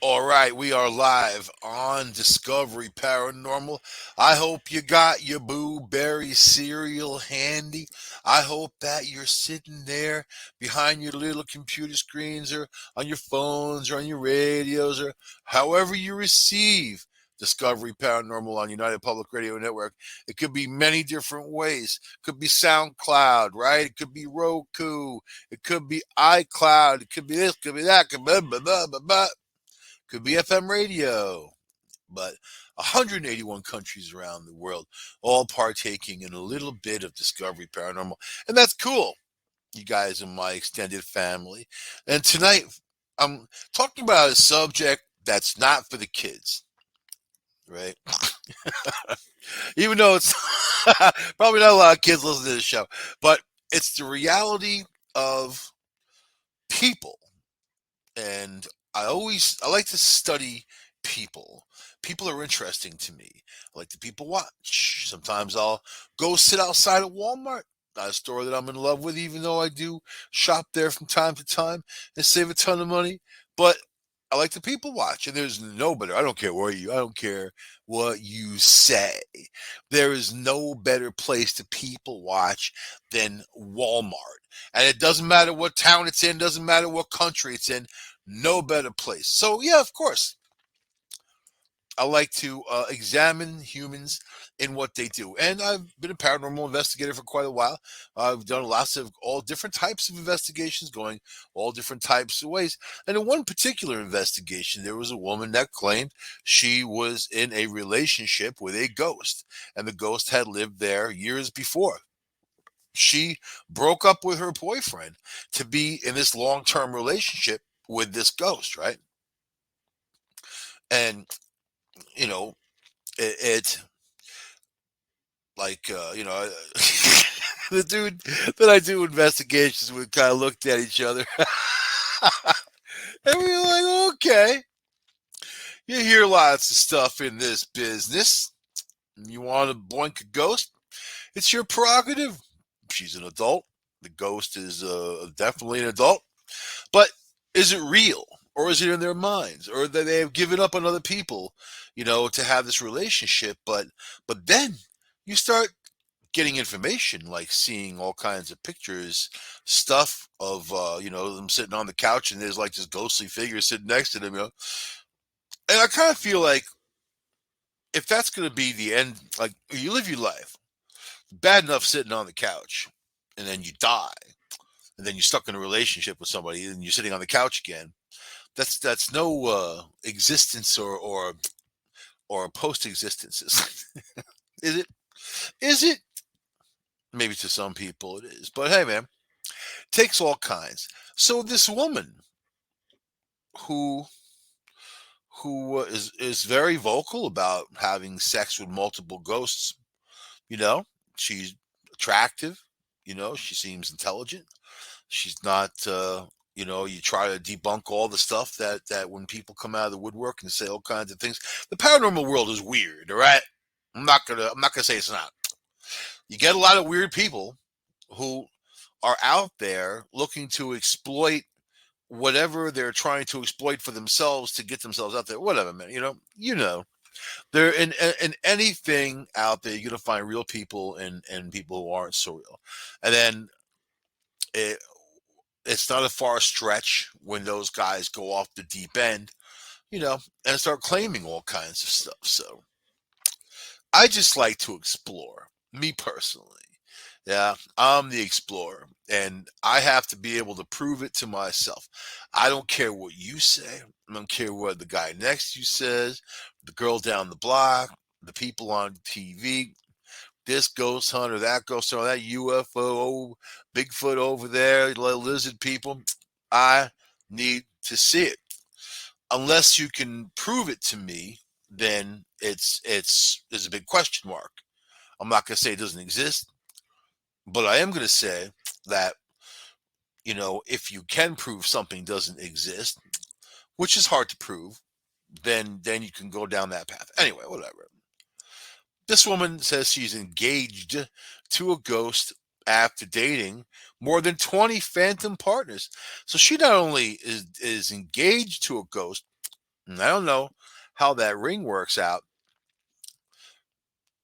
All right, we are live on Discovery Paranormal. I hope you got your blueberry cereal handy. I hope that you're sitting there behind your little computer screens or on your phones or on your radios or however you receive Discovery Paranormal on United Public Radio Network. It could be many different ways. It could be SoundCloud, right? It could be Roku. It could be iCloud. It could be this, could be that, could be blah, blah, blah, blah. Could be FM radio, but 181 countries around the world all partaking in a little bit of Discovery Paranormal. And that's cool. You guys are my extended family. And tonight, I'm talking about a subject that's not for the kids, right? Even though it's probably not a lot of kids listen to this show, but it's the reality of people. And I like to study people. People are interesting to me. I like to people watch. Sometimes I'll go sit outside at Walmart, not a store that I'm in love with, even though I do shop there from time to time and save a ton of money. But I like to people watch, and there's no better. I don't care what you say. There is no better place to people watch than Walmart. And it doesn't matter what town it's in, doesn't matter what country it's in, no better place. So, yeah, of course, I like to examine humans in what they do. And I've been a paranormal investigator for quite a while. I've done lots of all different types of investigations, going all different types of ways. And in one particular investigation, there was a woman that claimed she was in a relationship with a ghost, and the ghost had lived there years before. She broke up with her boyfriend to be in this long term relationship with this ghost, right? And, you know, it like, the dude that I do investigations with kind of looked at each other. And we were like, okay, you hear lots of stuff in this business. You want to boink a ghost? It's your prerogative. She's an adult. The ghost is definitely an adult. But is it real? Or is it in their minds? Or that they have given up on other people, to have this relationship? But then you start getting information, like seeing all kinds of pictures, stuff of them sitting on the couch, and there's like this ghostly figure sitting next to them. And I kind of feel like if that's going to be the end, like you live your life, bad enough sitting on the couch, and then you die, and then you're stuck in a relationship with somebody, and you're sitting on the couch again. That's no existence or post existences. Is it? Is it? Maybe to some people it is, but hey, man, takes all kinds. So this woman who is very vocal about having sex with multiple ghosts, you know, she's attractive, she seems intelligent. She's not you try to debunk all the stuff that when people come out of the woodwork and say all kinds of things. The paranormal world is weird, all right? I'm not gonna say it's not. You get a lot of weird people who are out there looking to exploit whatever they're trying to exploit for themselves to get themselves out there. Whatever, man. There in anything out there, you're gonna find real people and people who aren't so real. And then it, it's not a far stretch when those guys go off the deep end, and start claiming all kinds of stuff. So I just like to explore, me personally. Yeah, I'm the explorer, and I have to be able to prove it to myself. I don't care what you say. I don't care what the guy next to you says, the girl down the block, the people on TV, this ghost hunter, that ghost hunter, that UFO, Bigfoot over there, lizard people. I need to see it. Unless you can prove it to me, then it's there's a big question mark. I'm not going to say it doesn't exist. But I am going to say that, if you can prove something doesn't exist, which is hard to prove, then you can go down that path. Anyway, whatever. This woman says she's engaged to a ghost after dating more than 20 phantom partners. So she not only is engaged to a ghost, And I don't know how that ring works out.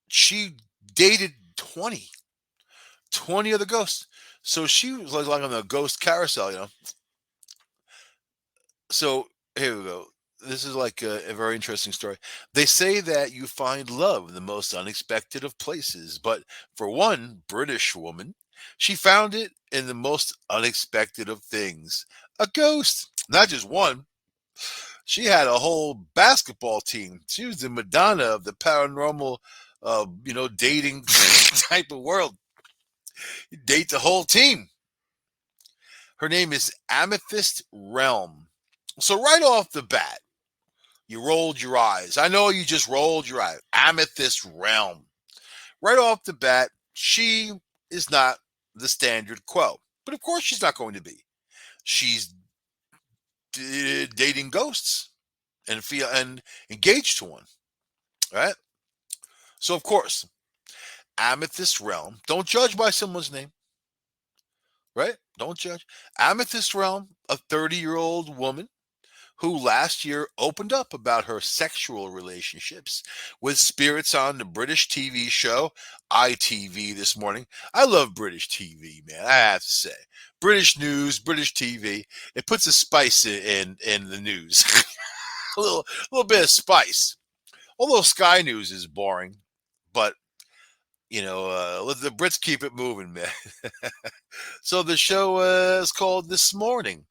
She dated 20 other ghosts. So she was like on the ghost carousel, you know. So here we go. This is like a very interesting story. They say that you find love in the most unexpected of places, but for one British woman, she found it in the most unexpected of things. A ghost. Not just one. She had a whole basketball team. She was the Madonna of the paranormal, dating type of world. You date the whole team. Her name is Amethyst Realm. So right off the bat, you rolled your eyes. I know you just rolled your eyes. Amethyst Realm. Right off the bat, she is not the standard quo. But of course, she's not going to be. She's dating ghosts and engaged to one. Right? So of course, Amethyst Realm. Don't judge by someone's name. Right? Don't judge. Amethyst Realm, a 30-year-old woman who last year opened up about her sexual relationships with spirits on the British TV show ITV this morning. I love British TV, man. I have to say, British news, British TV. It puts a spice in the news, a little bit of spice. Although Sky News is boring, but let the Brits keep it moving, man. So the show is called This Morning.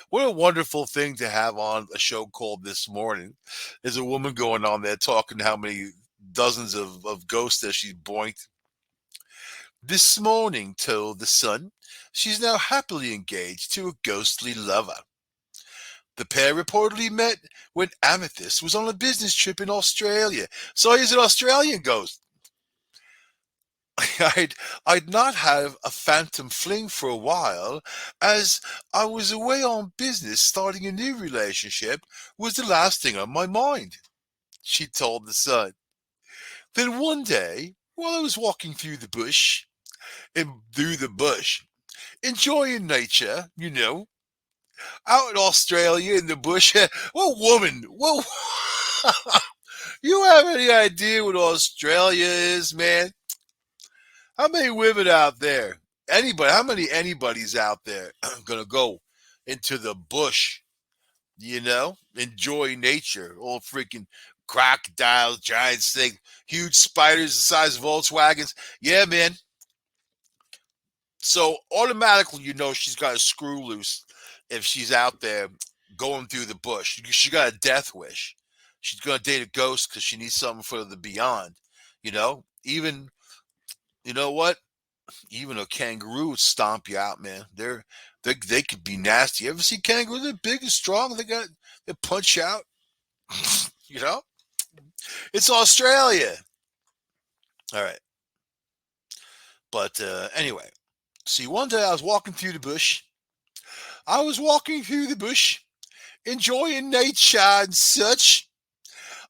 What a wonderful thing to have on a show called This Morning. There's a woman going on there talking how many dozens of ghosts that she's boinked. This morning, told the Sun, she's now happily engaged to a ghostly lover. The pair reportedly met when Amethyst was on a business trip in Australia. So he's an Australian ghost. I'd I'd not have a phantom fling for a while, as I was away on business. Starting a new relationship was the last thing on my mind, she told the Sun. Then one day, while I was walking through the bush, enjoying nature, out in Australia in the bush. What woman? What? You have any idea what Australia is, man? How many women out there? Anybody? How many anybody's out there gonna go into the bush? Enjoy nature. All freaking crocodiles, giant snake, huge spiders the size of Volkswagens. Yeah, man. So automatically, she's got a screw loose if she's out there going through the bush. She got a death wish. She's gonna date a ghost because she needs something for the beyond. Even you know what? Even a kangaroo would stomp you out, man. They could be nasty. You ever see kangaroos? They're big and strong. They punch out. you know, it's Australia. All right, but anyway, see, one day I was walking through the bush. I was walking through the bush, enjoying nature and such.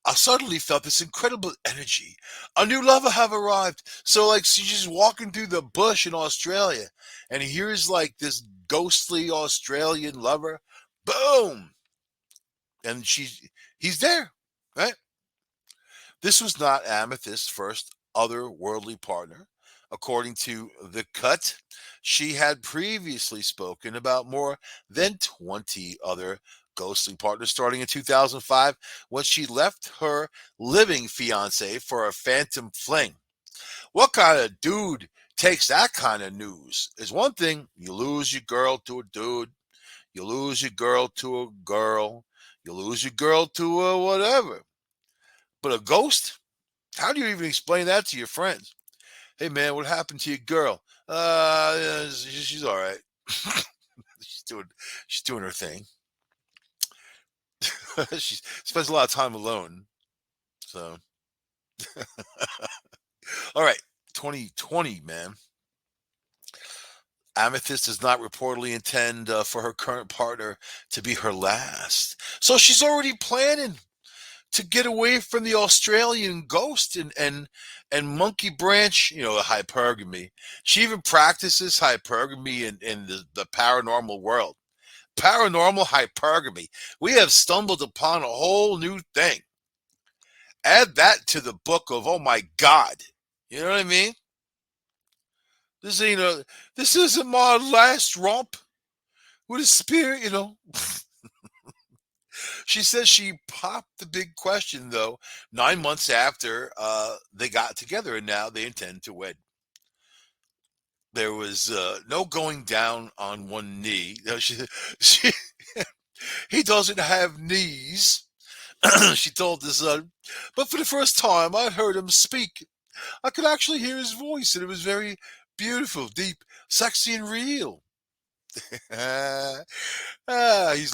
I suddenly felt this incredible energy. A new lover have arrived. So like she's just walking through the bush in Australia, and here's like this ghostly Australian lover. Boom, and he's there, right? This was not Amethyst's first otherworldly partner. According to The Cut, she had previously spoken about more than 20 other ghostly partners starting in 2005 when she left her living fiance for a phantom fling. What kind of dude takes that kind of news? Is one thing, you lose your girl to a dude, you lose your girl to a girl, you lose your girl to a whatever. But a ghost? How do you even explain that to your friends? Hey man, what happened to your girl? Yeah, she's all right. she's doing she's doing her thing. She spends a lot of time alone. So, all right, 2020, man. Amethyst does not reportedly intend for her current partner to be her last. So she's already planning to get away from the Australian ghost and monkey branch, hypergamy. She even practices hypergamy in the paranormal world. Paranormal hypergamy. We have stumbled upon a whole new thing. Add that to the book of, oh my God. You know what I mean? This ain't a, this isn't my last romp with a spirit, you know. She says she popped the big question, though, 9 months after they got together, and now they intend to wed. There was no going down on one knee. She, he doesn't have knees, she told the Sun. But for the first time, I heard him speak. I could actually hear his voice, and it was very beautiful, deep, sexy, and real. He's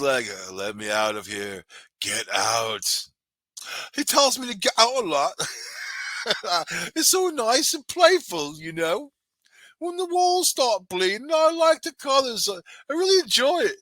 like, let me out of here. Get out. He tells me to get out a lot. It's so nice and playful, you know. When the walls start bleeding, I like the colors. I really enjoy it.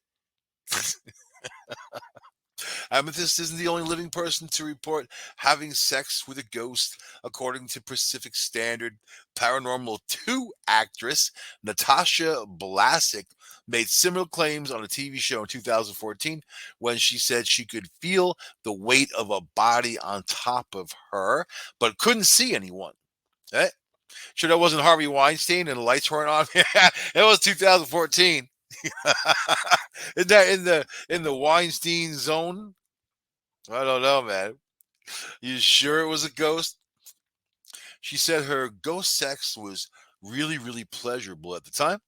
Amethyst isn't the only living person to report having sex with a ghost, according to Pacific Standard. Paranormal 2 actress Natasha Blasick made similar claims on a TV show in 2014 when she said she could feel the weight of a body on top of her, but couldn't see anyone. Eh? Sure, that wasn't Harvey Weinstein and the lights weren't on. It was 2014. Is that in the Weinstein zone? I don't know, man. You sure it was a ghost? She said her ghost sex was really, really pleasurable at the time.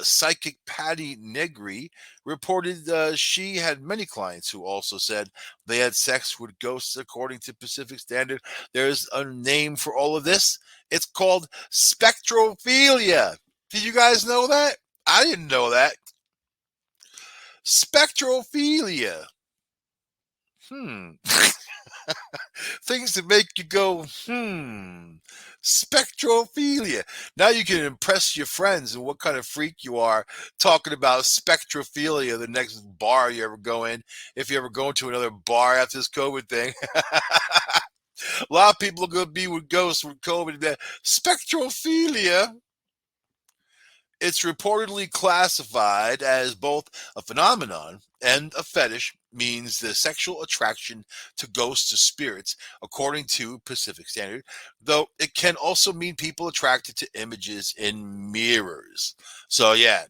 Psychic Patty Negri reported she had many clients who also said they had sex with ghosts. According to Pacific Standard, there's a name for all of this. It's called spectrophilia. Did you guys know that? I didn't know that. Spectrophilia. Hmm. Things that make you go, spectrophilia. Now you can impress your friends and what kind of freak you are talking about spectrophilia the next bar you ever go in, if you ever go into another bar after this COVID thing. A lot of people are going to be with ghosts with COVID. Spectrophilia. It's reportedly classified as both a phenomenon and a fetish, means the sexual attraction to ghosts or spirits, according to Pacific Standard, though it can also mean people attracted to images in mirrors. So, yeah,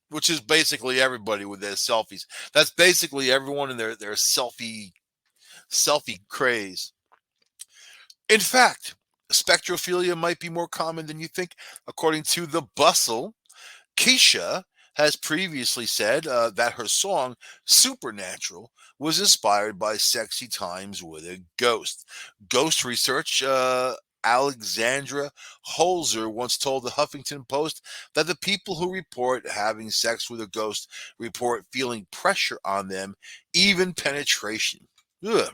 which is basically everybody with their selfies. That's basically everyone in their selfie craze. In fact, spectrophilia might be more common than you think, according to The Bustle. Keisha has previously said that her song Supernatural was inspired by sexy times with a ghost. Ghost research Alexandra Holzer once told the Huffington Post that the people who report having sex with a ghost report feeling pressure on them, even penetration. Ugh.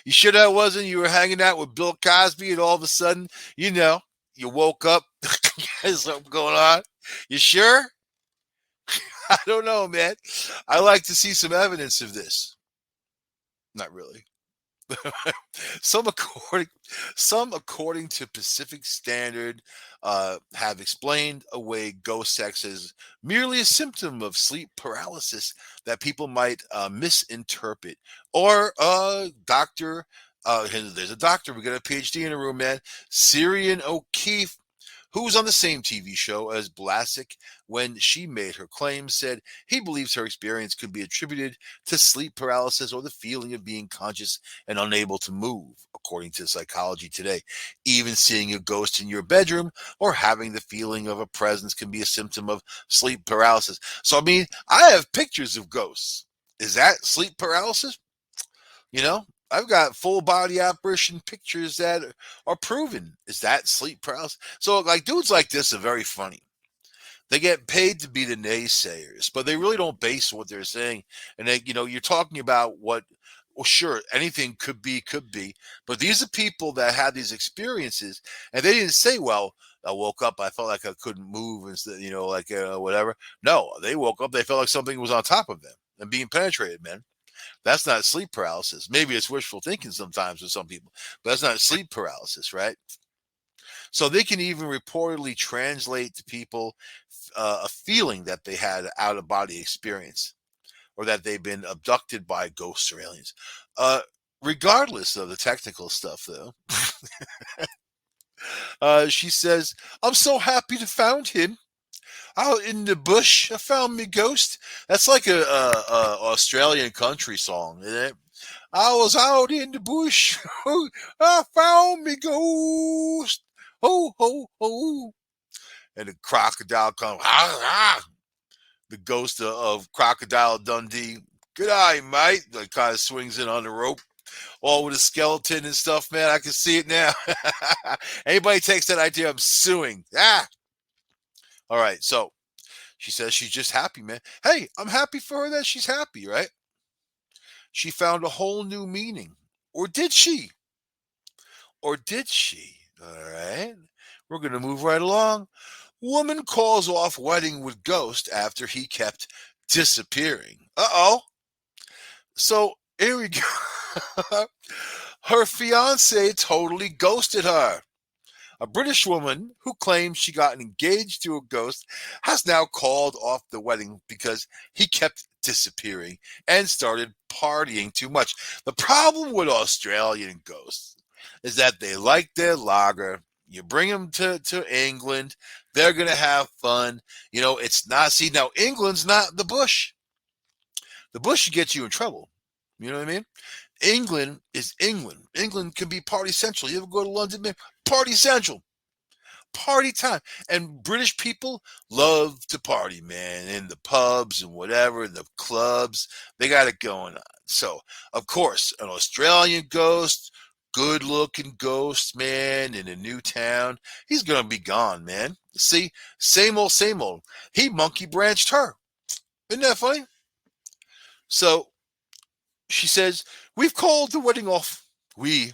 You sure that wasn't you were hanging out with Bill Cosby and all of a sudden, you know, you woke up, there's something going on? You sure? I don't know, man. I like to see some evidence of this. Not really. some according some according to Pacific Standard have explained away ghost sex as merely a symptom of sleep paralysis that people might misinterpret. Or doctor, there's a doctor. We got a PhD in the room, man. Syrian O'Keefe, who was on the same TV show as Blasick when she made her claim, said he believes her experience could be attributed to sleep paralysis or the feeling of being conscious and unable to move, according to Psychology Today. Even seeing a ghost in your bedroom or having the feeling of a presence can be a symptom of sleep paralysis. So, I mean, I have pictures of ghosts. Is that sleep paralysis? You know, I've got full body apparition pictures that are proven. Is that sleep paralysis? So, like, dudes like this are very funny. They get paid to be the naysayers, but they really don't base what they're saying. And they, you're talking about what, well, sure, anything could be. But these are people that had these experiences, and they didn't say, well, I woke up, I felt like I couldn't move, instead, like whatever. No, they woke up, they felt like something was on top of them and being penetrated, man. That's not sleep paralysis. Maybe it's wishful thinking sometimes with some people, but that's not sleep paralysis, right? So they can even reportedly translate to people a feeling that they had out of body experience. or that they've been abducted by ghosts or aliens. Uh, Regardless of the technical stuff, though, she says, "I'm so happy to found him out in the bush. I found me ghost." That's like a Australian country song, isn't it? I was out in the bush. I found me ghost. Ho ho ho! And the crocodile comes. Ah, ah. The ghost of Crocodile Dundee. Good eye, mate. Like kind of swings in on the rope, all with a skeleton and stuff. Man, I can see it now. Anybody takes that idea, I'm suing. Ah. All right. So she says she's just happy, man. Hey, I'm happy for her that she's happy, right? She found a whole new meaning. Or did she? Or did she? All right. We're going to move right along. Woman calls off wedding with ghost after he kept disappearing. Uh-oh. So here we go. Her fiance totally ghosted her. A British woman who claims she got engaged to a ghost has now called off the wedding because he kept disappearing and started partying too much. The problem with Australian ghosts is that they like their lager. You bring them to England, they're going to have fun. You know, it's not, see, now England's not the bush. The bush gets you in trouble. You know what I mean? England is England. England can be party central. You ever go to London, man? Party central. Party time. And British people love to party, man, in the pubs and whatever, the clubs. They got it going on. So, of course, an Australian ghost, good looking ghost, man, in a new town, he's going to be gone, man. See, same old, same old. He monkey branched her. Isn't that funny? So she says, "We've called the wedding off. We,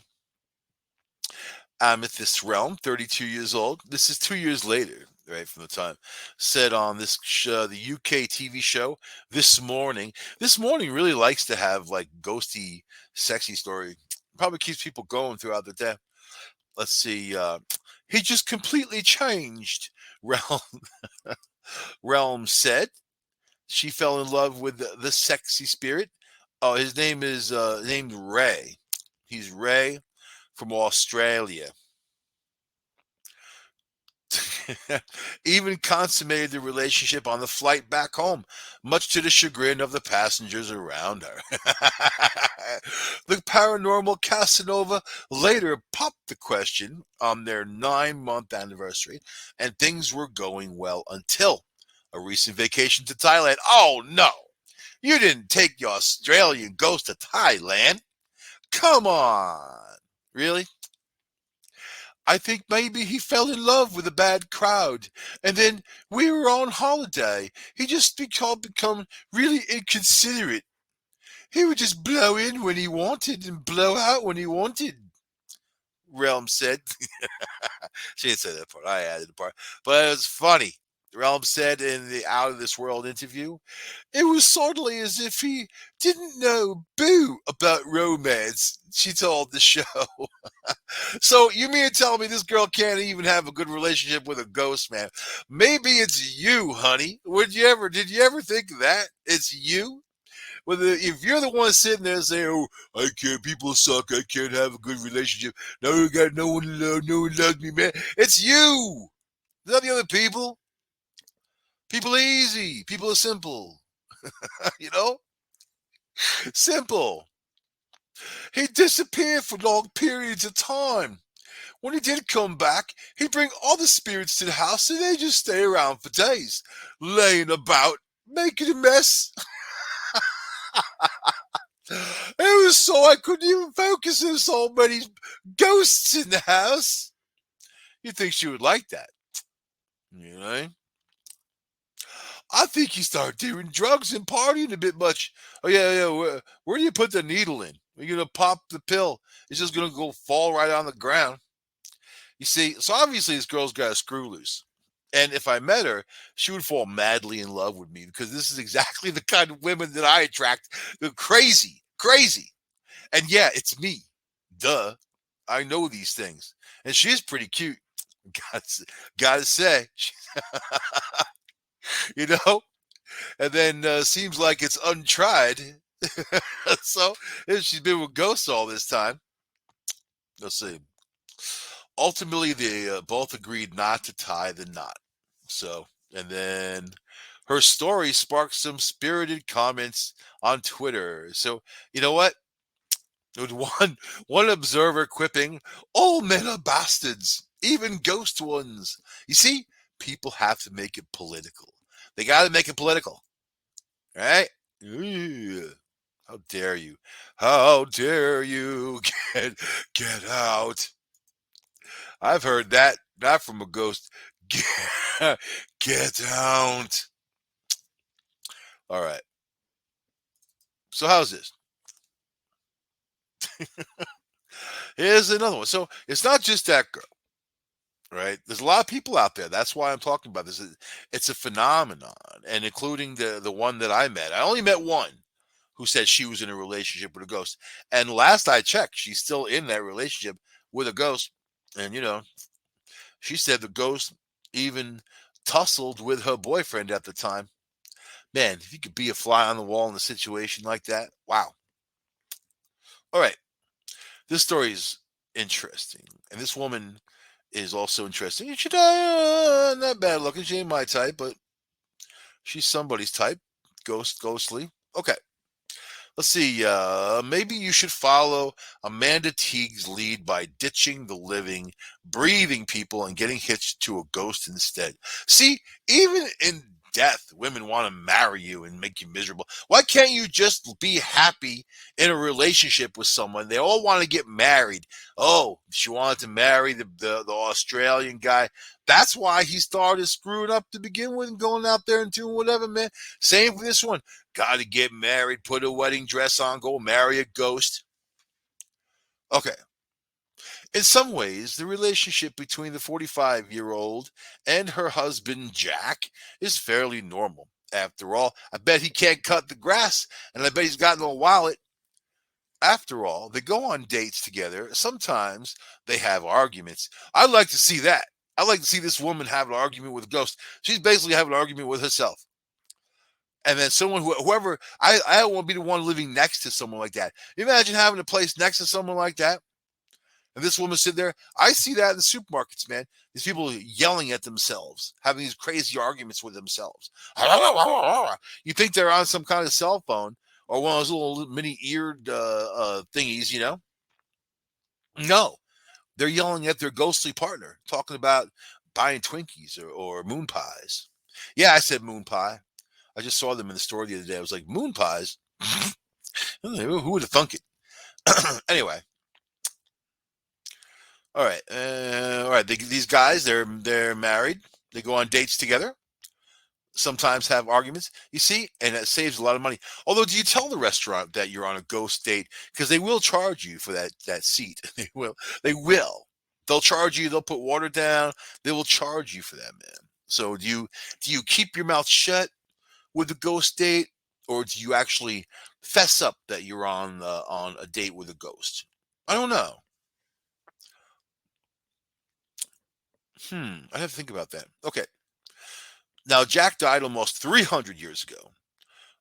Amethyst Realm, 32 years old." This is 2 years later, right, from the time. Said on this show, the UK TV show, This Morning. This Morning really likes to have like ghosty, sexy story. Probably keeps people going throughout the day. Let's see. He just completely changed, Realm, Realm said. She fell in love with the sexy spirit. Oh, his name is named Ray. He's Ray from Australia. Even consummated the relationship on the flight back home, much to the chagrin of the passengers around her. The paranormal Casanova later popped the question on their 9-month anniversary, and things were going well until a recent vacation to Thailand. Oh no, you didn't take your Australian ghost to Thailand. Come on. Really? I think maybe he fell in love with a bad crowd. And then we were on holiday. He just become really inconsiderate. He would just blow in when he wanted and blow out when he wanted, Realm said. She didn't say that part. I added the part. But it was funny. Realm said in the Out of This World interview, "It was suddenly as if he didn't know boo about romance," she told the show. So you mean to tell me this girl can't even have a good relationship with a ghost, man? Maybe it's you, honey. Did you ever think that? It's you? If you're the one sitting there saying, "Oh, I can't, people suck, I can't have a good relationship. Now I got no one to love, no one loves me, man." It's you. Not the other people. People are easy. People are simple. You know? Simple. He disappeared for long periods of time. When he did come back, he'd bring other spirits to the house and they'd just stay around for days, laying about, making a mess. It was so I couldn't even focus. There's so many ghosts in the house. You'd think she would like that. You know? I think he started doing drugs and partying a bit much. Oh, yeah, yeah. Where do you put the needle in? You're going to pop the pill. It's just going to go fall right on the ground. You see, so obviously this girl's got a screw loose. And if I met her, she would fall madly in love with me because this is exactly the kind of women that I attract. They're crazy, crazy. And yeah, it's me. Duh. I know these things. And she's pretty cute. Gotta say, you know? and then seems like it's untried. So if she's been with ghosts all this time. Let's see. Ultimately, they both agreed not to tie the knot. So, and then her story sparked some spirited comments on Twitter. So, you know what? With one observer quipping, "All men are bastards, even ghost ones." You see, people have to make it political. They got to make it political, right? Ugh. How dare you? How dare you get out? I've heard that not from a ghost. Get out. All right. So how's this? Here's another one. So it's not just that girl, right? There's a lot of people out there. That's why I'm talking about this. It's a phenomenon, and including the one that I met. I only met one who said she was in a relationship with a ghost. And last I checked, she's still in that relationship with a ghost. And she said the ghost even tussled with her boyfriend at the time. Man, if you could be a fly on the wall in a situation like that, wow. All right. This story is interesting. And this woman is also interesting. She's not bad looking. She ain't my type, but she's somebody's type. Ghostly. Okay. Let's see. Maybe you should follow Amanda Teague's lead by ditching the living, breathing people, and getting hitched to a ghost instead. See, even in death, women want to marry you and make you miserable. Why can't you just be happy in a relationship with someone? They all want to get married. Oh, she wanted to marry the Australian guy. That's why he started screwing up to begin with and going out there and doing whatever, man. Same for this one. Got to get married, put a wedding dress on, go marry a ghost. Okay. In some ways, the relationship between the 45-year-old and her husband, Jack, is fairly normal. After all, I bet he can't cut the grass, and I bet he's got no wallet. After all, they go on dates together. Sometimes they have arguments. I'd like to see that. I'd like to see this woman have an argument with a ghost. She's basically having an argument with herself. And then someone, whoever, I don't want to be the one living next to someone like that. Imagine having a place next to someone like that. And this woman sit there. I see that in the supermarkets, man. These people yelling at themselves, having these crazy arguments with themselves. You think they're on some kind of cell phone or one of those little mini eared thingies, No, they're yelling at their ghostly partner, talking about buying Twinkies or moon pies. Yeah, I said moon pie. I just saw them in the store the other day. I was like, moon pies? Who would have thunk it? Anyway, all right, all right. These guys, they're married. They go on dates together. Sometimes have arguments. You see, and it saves a lot of money. Although, do you tell the restaurant that you're on a ghost date because they will charge you for that seat? They will. They will. They'll charge you. They'll put water down. They will charge you for that, man. So do you keep your mouth shut with a ghost date, or do you actually fess up that you're on a date with a ghost? I don't know. I have to think about that. Okay. Now Jack died almost 300 years ago.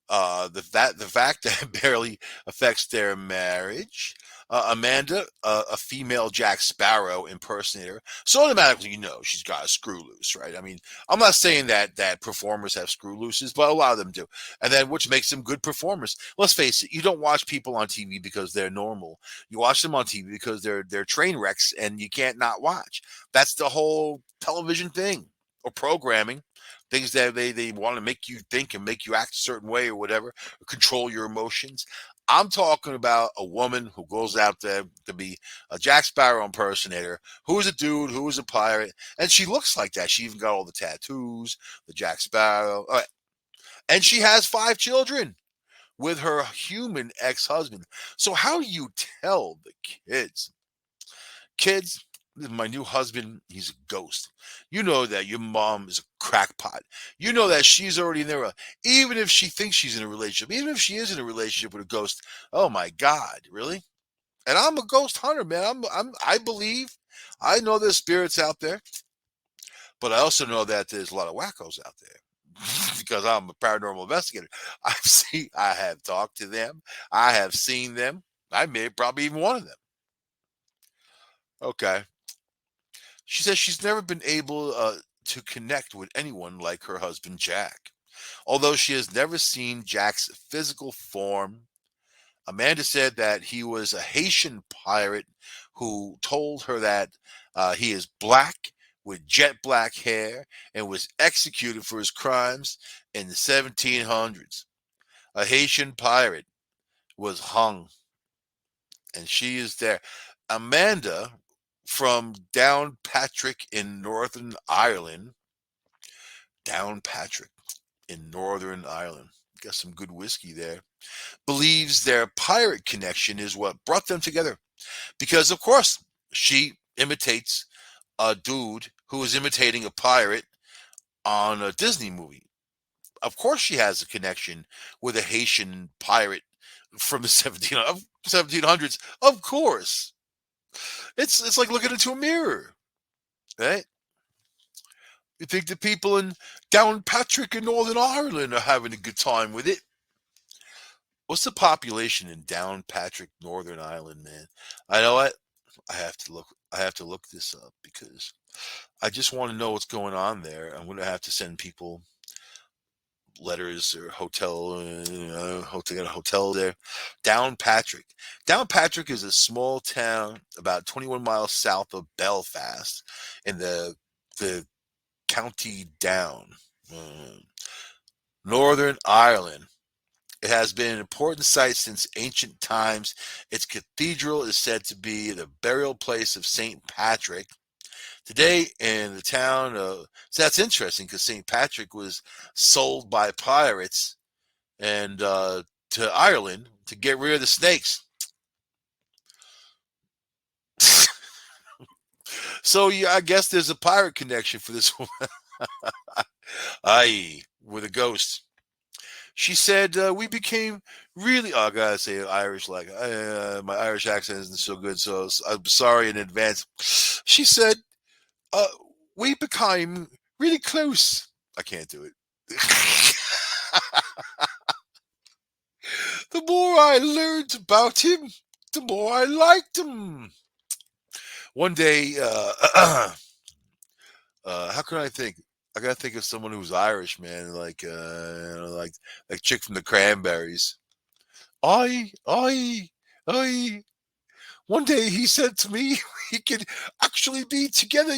The fact that it barely affects their marriage. Amanda, a female Jack Sparrow impersonator, so automatically she's got a screw loose, right? I mean, I'm not saying that performers have screw looses, but a lot of them do, and then which makes them good performers. Let's face it, you don't watch people on TV because they're normal. You watch them on TV because they're train wrecks, and you can't not watch. That's the whole television thing or programming. Things that they want to make you think and make you act a certain way or whatever, or control your emotions. I'm talking about a woman who goes out there to be a Jack Sparrow impersonator, who is a dude, who is a pirate, and she looks like that. She even got all the tattoos, the Jack Sparrow. All right. And she has 5 children with her human ex-husband. So how do you tell the kids, my new husband, he's a ghost. You know that your mom is a crackpot. You know that she's already in there. Even if she thinks she's in a relationship, even if she is in a relationship with a ghost, oh my God, really? And I'm a ghost hunter, man. I believe, I know there's spirits out there, but I also know that there's a lot of wackos out there. because I'm a paranormal investigator. I have talked to them. I have seen them. I may probably even one of them. Okay. She says she's never been able to connect with anyone like her husband Jack. Although she has never seen Jack's physical form, Amanda said that he was a Haitian pirate who told her that he is black with jet black hair and was executed for his crimes in the 1700s. A Haitian pirate was hung, and she is there. Amanda from Downpatrick in Northern Ireland. Downpatrick in Northern Ireland. Got some good whiskey there. Believes their pirate connection is what brought them together. Because, of course, she imitates a dude who is imitating a pirate on a Disney movie. Of course, she has a connection with a Haitian pirate from the 1700s. Of course. It's like looking into a mirror, right? You think the people in Downpatrick in Northern Ireland are having a good time with it? What's the population in Downpatrick, Northern Ireland, man? I know what? I have to look. I have to look this up because I just want to know what's going on there. I'm going to have to send people letters or hotel, hotel there. Downpatrick. Downpatrick is a small town about 21 miles south of Belfast in the County Down, Northern Ireland. It has been an important site since ancient times. Its cathedral is said to be the burial place of St. Patrick. Today in the town, so that's interesting because St. Patrick was sold by pirates and to Ireland to get rid of the snakes. So yeah, I guess there's a pirate connection for this one. Aye, with a ghost. She said we became really. Oh, I gotta say Irish. Like my Irish accent isn't so good, so I'm sorry in advance. She said uh, we became really close. I can't do it. The more I learned about him, the more I liked him. One day, how can I think? I gotta think of someone who's Irish, man, like chick from the Cranberries. I. One day he said to me, we could actually be together.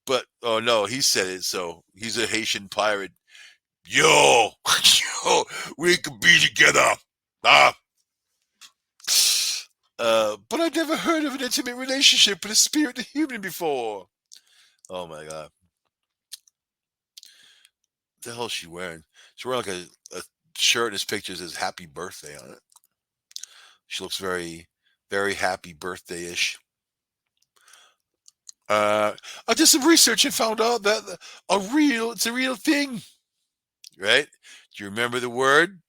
But oh no, he said it. So he's a Haitian pirate. Yo, yo, we could be together. Ah. But I've never heard of an intimate relationship with a spirit and a human before. Oh my god. What the hell is she wearing? She's wearing like a shirt in this picture that says happy birthday on it. She looks very, very happy birthday-ish. I did some research and found out that it's a real thing. Right? Do you remember the word?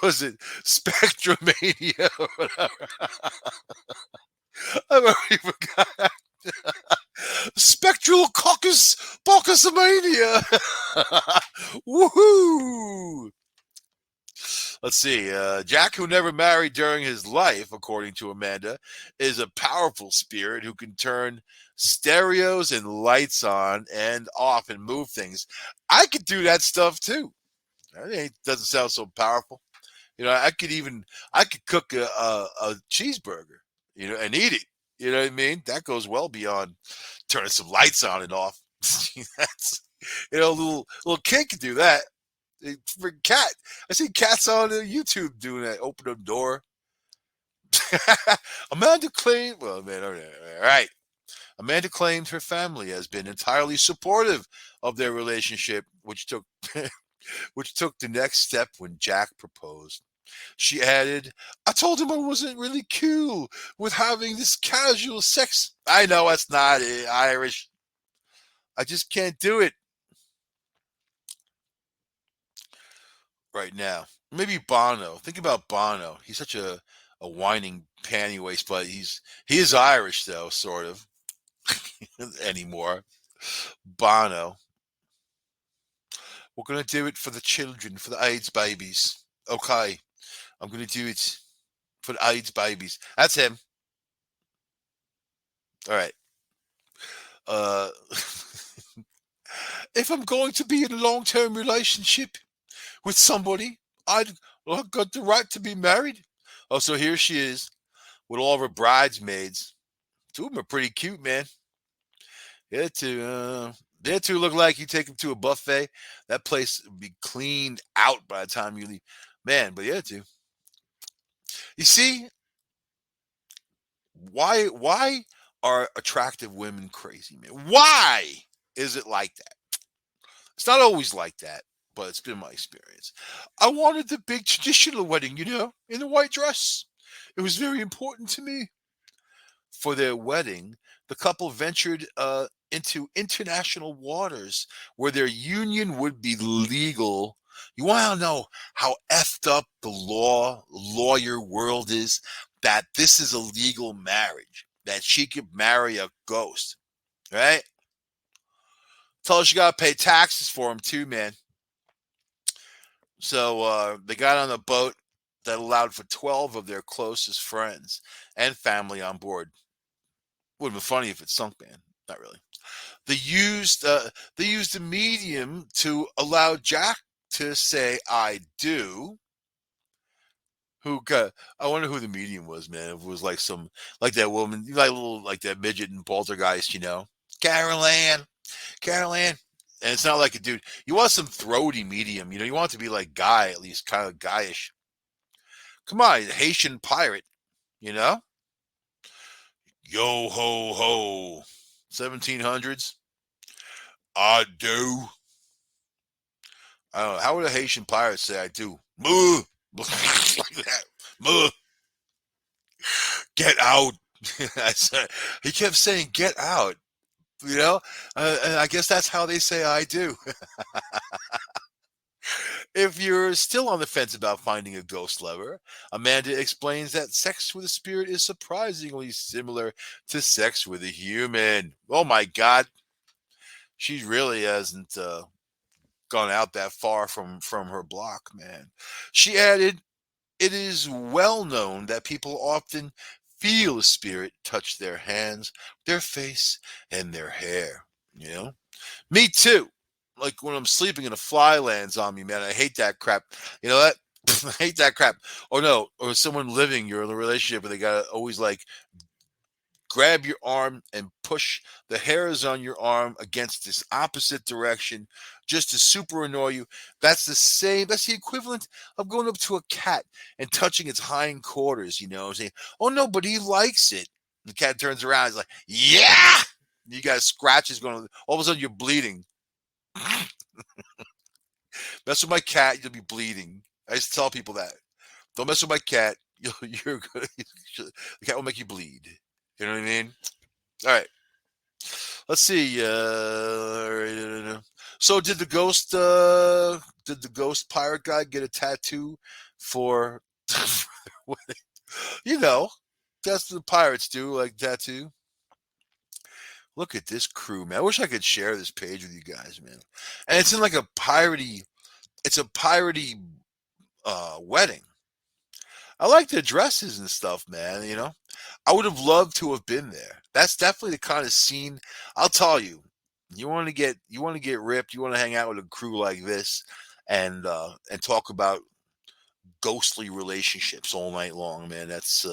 Was it spectromania or whatever? I've already forgot. Spectral caucusomania. Woohoo! Let's see. Jack, who never married during his life, according to Amanda, is a powerful spirit who can turn stereos and lights on and off and move things. I could do that stuff too. It doesn't sound so powerful. I could cook a cheeseburger, and eat it. You know what I mean? That goes well beyond turning some lights on and off. That's, a little kid can do that. For cat, I see cats on YouTube doing that. Open the door. Amanda claimed. Well, man, all right. Amanda claimed her family has been entirely supportive of their relationship, which took which took the next step when Jack proposed. She added, I told him I wasn't really cool with having this casual sex. I know it's not Irish. I just can't do it right now. Maybe Bono. Think about Bono. He's such a whining panty waist, but he is Irish though, sort of. anymore. Bono, we're gonna do it for the children, for the AIDS babies. Okay, I'm gonna do it for the AIDS babies. That's him. All right. Uh, if I'm going to be in a long-term relationship with somebody, I'd well, I've got the right to be married. Oh, so here she is with all of her bridesmaids. Two of them are pretty cute, man. Yeah, two. They two look like you take them to a buffet. That place would be cleaned out by the time you leave. Man, but yeah, two. You see, why are attractive women crazy, man? Why is it like that? It's not always like that, but it's been my experience. I wanted the big traditional wedding, in the white dress. It was very important to me. For their wedding, the couple ventured into international waters where their union would be legal. You want to know how effed up the lawyer world is? That this is a legal marriage, that she could marry a ghost, right? Tell her she got to pay taxes for him too, man. So they got on a boat that allowed for 12 of their closest friends and family on board. Would have been funny if it sunk, man. Not really. They used a medium to allow Jack to say "I do." Who got? I wonder who the medium was, man. If it was like some, like that woman, like little, like that midget in Poltergeist, Carol Ann, Carol Ann. And it's not like a dude. You want some throaty medium, You want it to be like guy, at least kind of guyish. Come on, Haitian pirate, you know. Yo ho ho, 1700s. I do. I don't know. How would a Haitian pirate say I do? Moo! Like that. Moo! Get out. He kept saying get out, and I guess that's how they say I do. If you're still on the fence about finding a ghost lover, Amanda explains that sex with a spirit is surprisingly similar to sex with a human. Oh my God. She really hasn't gone out that far from her block, man. She added, "It is well known that people often feel a spirit touch their hands, their face, and their hair. Me too. Like when I'm sleeping and a fly lands on me, man. I hate that crap. You know what? I hate that crap. Or no, or someone living, you're in a relationship, and they gotta always like grab your arm and push the hairs on your arm against this opposite direction just to super annoy you. That's the same. That's the equivalent of going up to a cat and touching its hindquarters, saying, "Oh no, but he likes it." The cat turns around, he's like, "Yeah." You got scratches going. All of a sudden, you're bleeding. Mess with my cat, you'll be bleeding. I used to tell people that. Don't mess with my cat. You're good. The cat will make you bleed. You know what I mean? All right. Let's see. So did the ghost pirate guy get a tattoo for you know, that's what the pirates do, like tattoo. Look at this crew, man. I wish I could share this page with you guys, man. And it's in like it's a piratey wedding. I like the dresses and stuff, man. I would have loved to have been there. That's definitely the kind of scene. I'll tell you. You want to get ripped. You want to hang out with a crew like this, and talk about ghostly relationships all night long, man. That's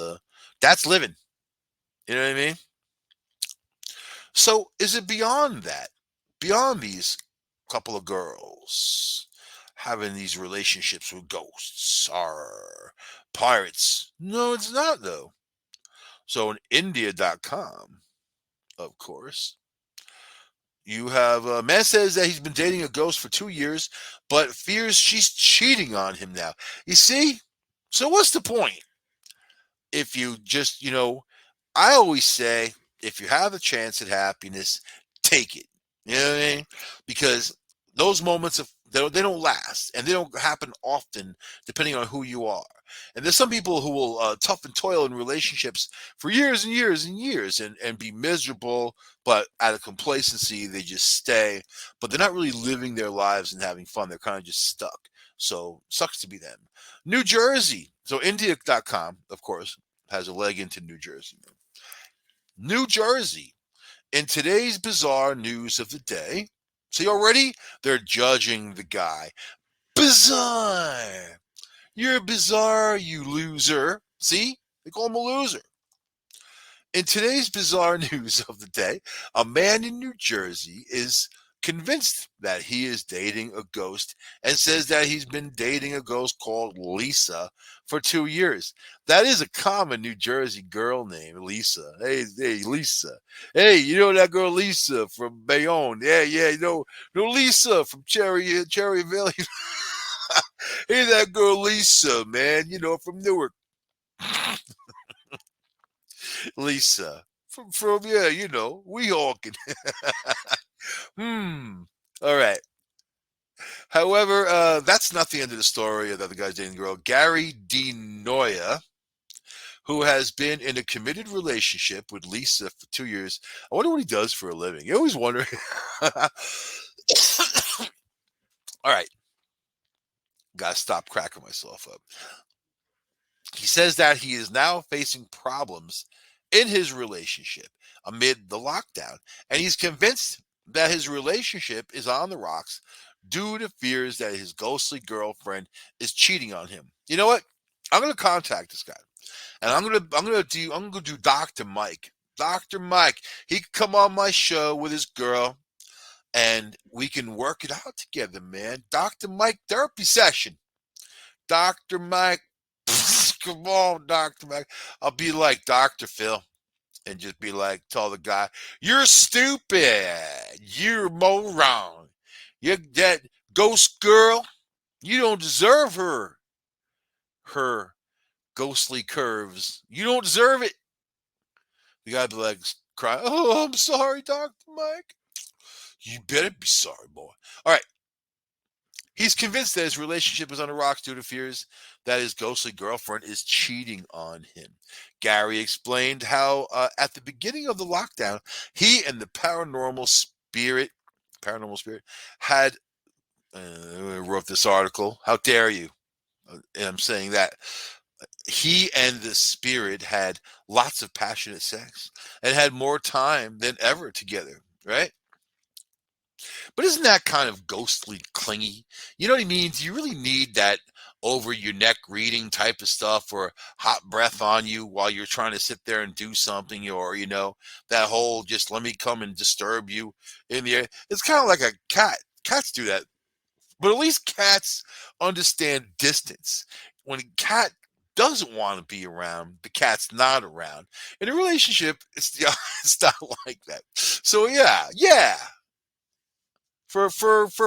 living. You know what I mean? So is it beyond that? Beyond these couple of girls having these relationships with ghosts or pirates? No, it's not though. So on India.com, of course, you have a man says that he's been dating a ghost for 2 years, but fears she's cheating on him now. You see? So what's the point? If you just, I always say, if you have a chance at happiness, take it. You know what I mean? Because those moments of They don't last, and they don't happen often, depending on who you are. And there's some people who will tough and toil in relationships for years and years and years, and be miserable, but out of complacency they just stay. But they're not really living their lives and having fun. They're kind of just stuck. So sucks to be them. New Jersey. So India.com, of course, has a leg into New Jersey. New Jersey. In today's bizarre news of the day, see already they're judging the guy. Bizarre. You're bizarre, you loser. See? They call him a loser. In today's bizarre news of the day, a man in New Jersey is convinced that he is dating a ghost and says that he's been dating a ghost called Lisa for 2 years. That is a common New Jersey girl name, Lisa. Hey, Lisa. Hey, you know that girl Lisa from Bayonne? Yeah, no Lisa from Cherryville. Hey, that girl Lisa, man, from Newark. Lisa. From yeah, Weehawken. All right. However, that's not the end of the story of the other guy's dating girl. Gary DeNoia, who has been in a committed relationship with Lisa for 2 years. I wonder what he does for a living. You always wonder. All right. Gotta stop cracking myself up. He says that he is now facing problems in his relationship amid the lockdown, and he's convinced that his relationship is on the rocks due to fears that his ghostly girlfriend is cheating on him. You know what? I'm gonna contact this guy, and I'm gonna do Dr. Mike. Dr. Mike, he can come on my show with his girl, and we can work it out together, man. Dr. Mike therapy session. Dr. Mike, come on, Dr. Mike. I'll be like Dr. Phil and just be like, tell the guy, you're stupid. You're a moron. You that ghost girl, you don't deserve her ghostly curves. You don't deserve it. The guy be like, cry, oh, I'm sorry, Dr. Mike. You better be sorry, boy. All right. He's convinced that his relationship is on the rocks due to fears that his ghostly girlfriend is cheating on him. Gary explained how at the beginning of the lockdown, he and the paranormal spirit had wrote this article. How dare you? And I'm saying that he and the spirit had lots of passionate sex and had more time than ever together, right? But isn't that kind of ghostly clingy? You know what I mean? Do you really need that over your neck reading type of stuff, or hot breath on you while you're trying to sit there and do something, or, that whole just let me come and disturb you in the air? It's kind of like a cat. Cats do that. But at least cats understand distance. When a cat doesn't want to be around, the cat's not around. In a relationship, it's not like that. So yeah, for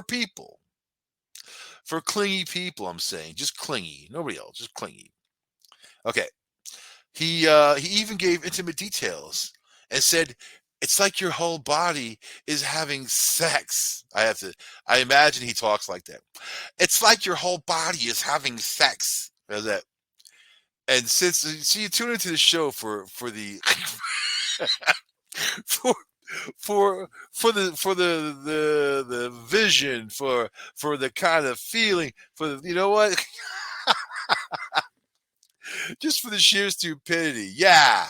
people, for clingy people, I'm saying, just clingy, nobody else, just clingy. Okay, he even gave intimate details and said it's like your whole body is having sex. I imagine he talks like that. It's like your whole body is having sex. How's that? And since so you tune into the show for the for for the vision, for the kind of feeling, for the, you know what, just for the sheer stupidity. Yeah.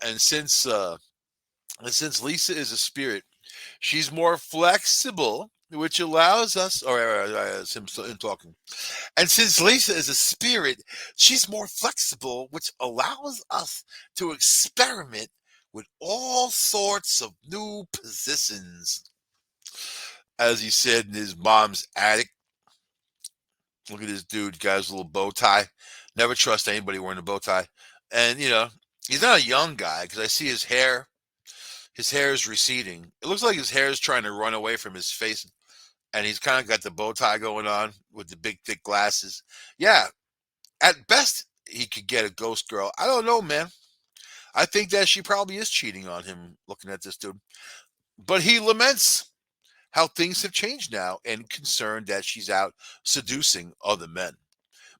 And since Lisa is a spirit, she's more flexible, which allows us, him talking. And since Lisa is a spirit, she's more flexible, which allows us to experiment with all sorts of new positions. As he said in his mom's attic, look at this dude, guy's little bow tie. Never trust anybody wearing a bow tie. And, he's not a young guy because I see his hair. His hair is receding. It looks like his hair is trying to run away from his face. And he's kind of got the bow tie going on with the big, thick glasses. Yeah, at best, he could get a ghost girl. I don't know, man. I think that she probably is cheating on him looking at this dude. But he laments how things have changed now and concerned that she's out seducing other men.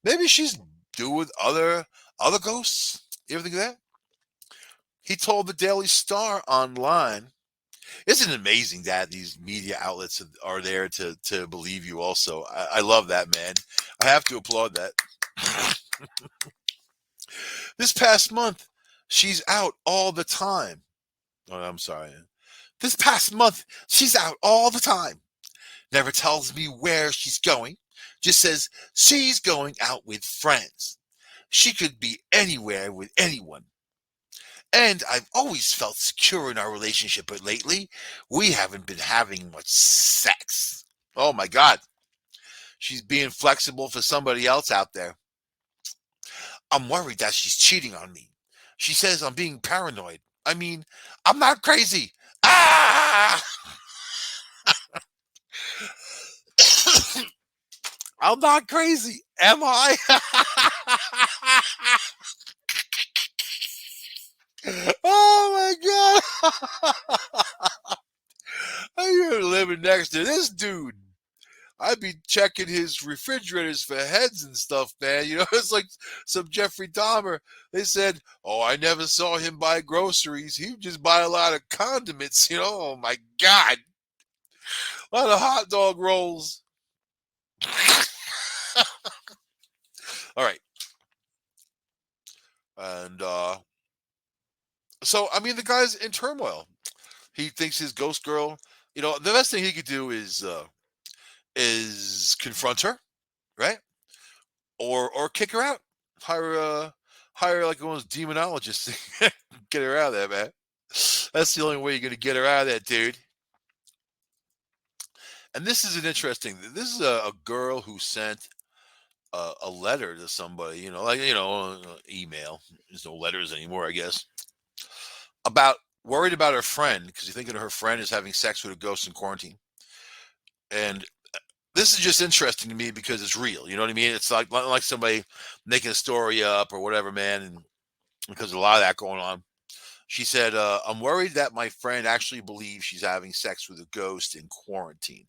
Maybe she's due with other ghosts. You ever think of that? He told the Daily Star online. Isn't it amazing that these media outlets are there to believe you also? I love that, man. I have to applaud that. This past month, she's out all the time. Oh, I'm sorry. This past month, she's out all the time. Never tells me where she's going. Just says she's going out with friends. She could be anywhere with anyone. And I've always felt secure in our relationship, but lately, we haven't been having much sex. Oh my God. She's being flexible for somebody else out there. I'm worried that she's cheating on me. She says I'm being paranoid. I mean, I'm not crazy. Ah! I'm not crazy. Am I? Oh my God. You're living next to this dude. I'd be checking his refrigerators for heads and stuff, man. You know, it's like some Jeffrey Dahmer. They said, "Oh, I never saw him buy groceries. He would just buy a lot of condiments." You know, oh my God, a lot of hot dog rolls. All right, and so I mean, the guy's in turmoil. He thinks his ghost girl. You know, the best thing he could do is confront her, right? Or kick her out. Hire hire like one of those demonologists to get her out of there, man. That's the only way you're gonna get her out of that, dude. And this is an interesting. This is a girl who sent a letter to somebody. You know, like email. There's no letters anymore, I guess. About worried about her friend because you're thinking her friend is having sex with a ghost in quarantine. And this is just interesting to me because it's real. You know what I mean? It's like somebody making a story up or whatever, man. And because there's a lot of that going on. She said, I'm worried that my friend actually believes she's having sex with a ghost in quarantine.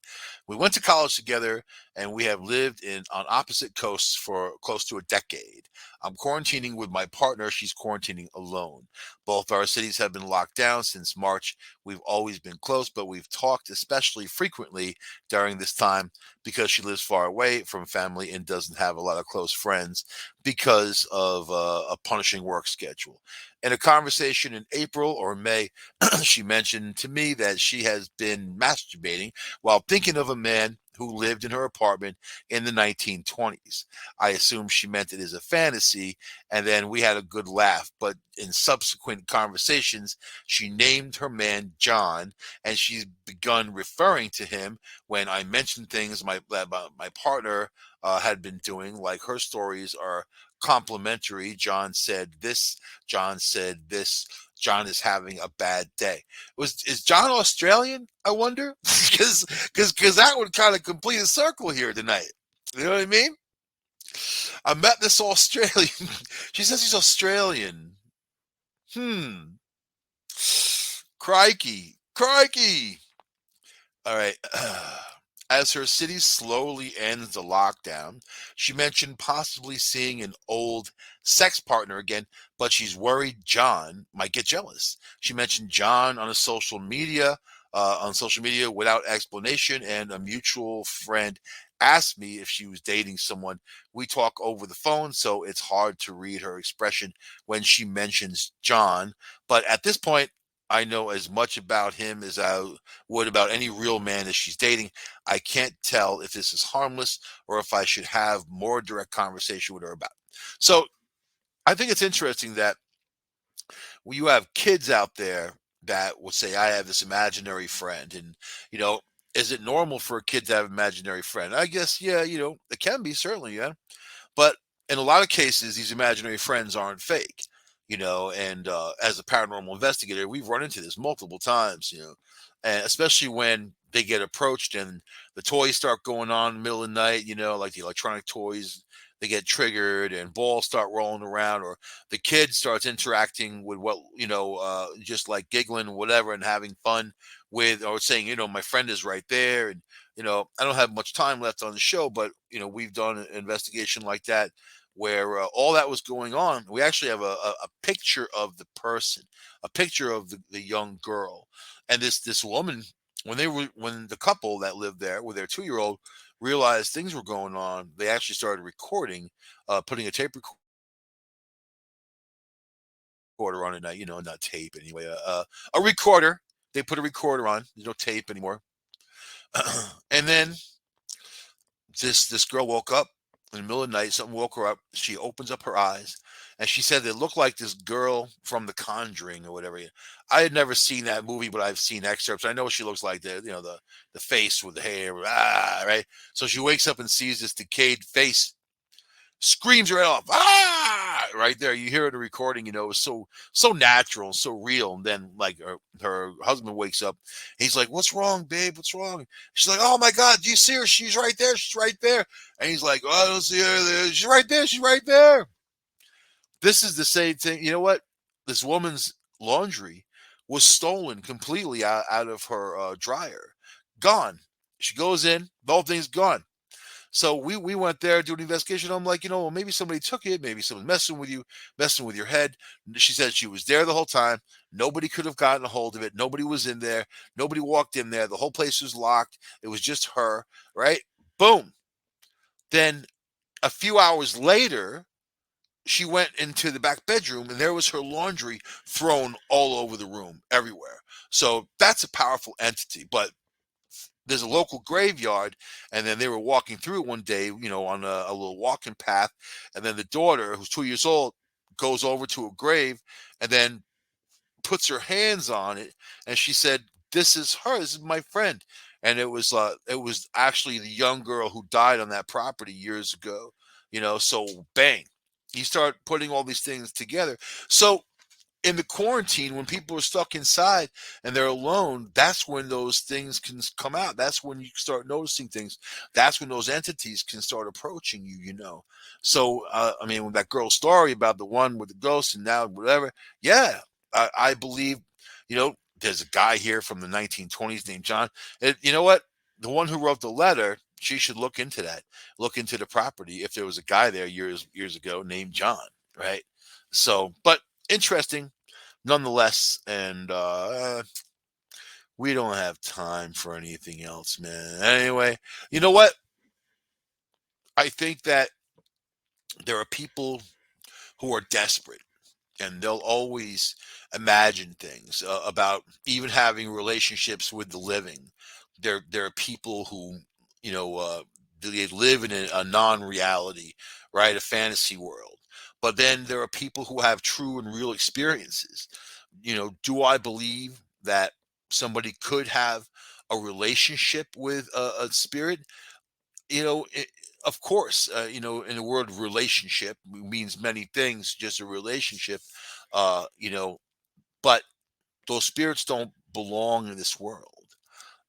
We went to college together and we have lived on opposite coasts for close to a decade. I'm quarantining with my partner. She's quarantining alone. Both our cities have been locked down since March. We've always been close, but we've talked especially frequently during this time because she lives far away from family and doesn't have a lot of close friends because of a punishing work schedule. In a conversation in April or May, she mentioned to me that she has been masturbating while thinking of a man who lived in her apartment in the 1920s. I assume she meant it as a fantasy, and then we had a good laugh. But in subsequent conversations, she named her man John, and she's begun referring to him when I mentioned things my partner had been doing, like her stories are complimentary. John said this. John said this. John is having a bad day. Is John Australian? I wonder, because that would kind of complete a circle here tonight. You know what I mean? I met this Australian. She says he's Australian. Hmm. Crikey. Crikey. All right. As her city slowly ends the lockdown, she mentioned possibly seeing an old sex partner again, but she's worried John might get jealous. She mentioned John on social media without explanation, and a mutual friend asked me if she was dating someone. We talk over the phone, so it's hard to read her expression when she mentions John. But at this point, I know as much about him as I would about any real man that she's dating. I can't tell if this is harmless or if I should have more direct conversation with her about it. So I think it's interesting that when you have kids out there that will say, I have this imaginary friend. And, you know, is it normal for a kid to have an imaginary friend? I guess, yeah, it can be, certainly, yeah. But in a lot of cases, these imaginary friends aren't fake, and as a paranormal investigator, we've run into this multiple times, and especially when they get approached and the toys start going on in the middle of the night, like the electronic toys, they get triggered and balls start rolling around, or the kid starts interacting with what, just like giggling, whatever, and having fun with, or saying, my friend is right there. And, I don't have much time left on the show, but, we've done an investigation like that where all that was going on. We actually have a picture of the person, a picture of the young girl. And this woman, when the couple that lived there with their 2-year-old realized things were going on, they actually started recording, putting a tape recorder on it, not tape anyway, a recorder. They put a recorder on. There's no tape anymore. And then this girl woke up in the middle of the night. Something woke her up. She opens up her eyes, and she said it looked like this girl from The Conjuring or whatever. I had never seen that movie, but I've seen excerpts. I know what she looks like. The face with the hair, right. So she wakes up and sees this decayed face, screams right off, right there. You hear the recording, it was so natural, so real. And then, like, her husband wakes up. He's like, "What's wrong, babe? What's wrong?" She's like, "Oh my God, do you see her? She's right there. She's right there." And he's like, "Oh, I don't see her there. She's right there. She's right there." This is the same thing. You know what? This woman's laundry was stolen completely out of her dryer. Gone. She goes in, the whole thing's gone. So we went there doing an investigation. I'm like, well, maybe somebody took it. Maybe someone's messing with you, messing with your head. She said she was there the whole time. Nobody could have gotten a hold of it. Nobody was in there. Nobody walked in there. The whole place was locked. It was just her, right? Boom. Then a few hours later, she went into the back bedroom and there was her laundry thrown all over the room, everywhere. So that's a powerful entity. But there's a local graveyard, and then they were walking through it one day, on a little walking path, and then the daughter, who's 2 years old, goes over to a grave and then puts her hands on it, and she said, "This is her. This is my friend." And it was actually the young girl who died on that property years ago. So bang, you start putting all these things together. So in the quarantine, when people are stuck inside and they're alone, that's when those things can come out. That's when you start noticing things. That's when those entities can start approaching you. So I mean, with that girl's story about the one with the ghost and now whatever, yeah, I believe, there's a guy here from the 1920s named John. You know what, the one who wrote the letter, she should look into that, look into the property, if there was a guy there years ago named John, right? So, but interesting nonetheless. And we don't have time for anything else, man. Anyway, you know what, I think that there are people who are desperate, and they'll always imagine things about even having relationships with the living. There are people who, they live in a non-reality, right, a fantasy world. But then there are people who have true and real experiences. Do I believe that somebody could have a relationship with a spirit? It, of course, in the word relationship means many things, just a relationship, uh, you know, but those spirits don't belong in this world.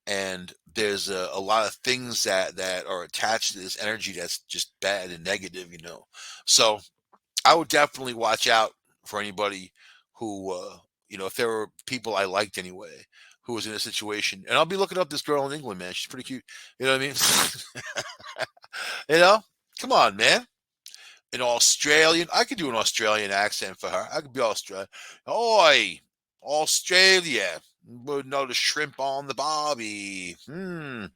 And there's a lot of things that are attached to this energy that's just bad and negative. So I would definitely watch out for anybody who, if there were people I liked anyway, who was in a situation. And I'll be looking up this girl in England, man. She's pretty cute. You know what I mean? you know, come on, man. An Australian, I could do an Australian accent for her. I could be Australian. Oi, Australia. Would know the shrimp on the barbie. You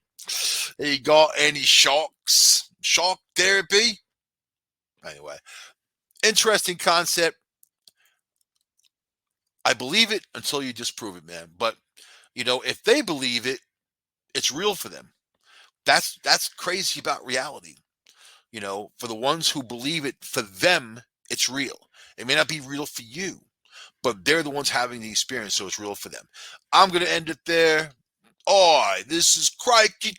got any sharks? Shark therapy? Anyway, interesting concept. I believe it until you disprove it, man. But if they believe it, it's real for them. That's crazy about reality. For the ones who believe it, for them, it's real. It may not be real for you, but they're the ones having the experience, so it's real for them. I'm gonna end it there. Oi, this is Crikey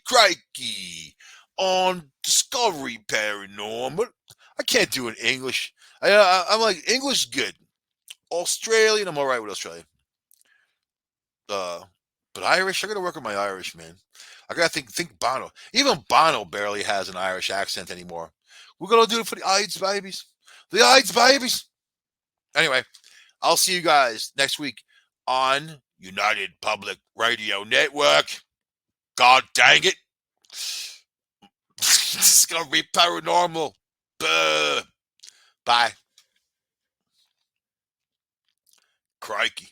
on Discovery Paranormal. I can't do it in English. I'm like, English is good. Australian, I'm all right with Australian. Uh, but Irish, I gotta work on my Irish, man. I gotta think Bono. Even Bono barely has an Irish accent anymore. We're gonna do it for the AIDS babies. The AIDS babies. Anyway, I'll see you guys next week on United Public Radio Network. God dang it. This is going to be paranormal. Bye. Crikey.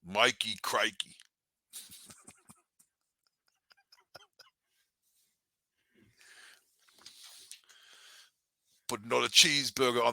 Mikey Crikey. Put another cheeseburger on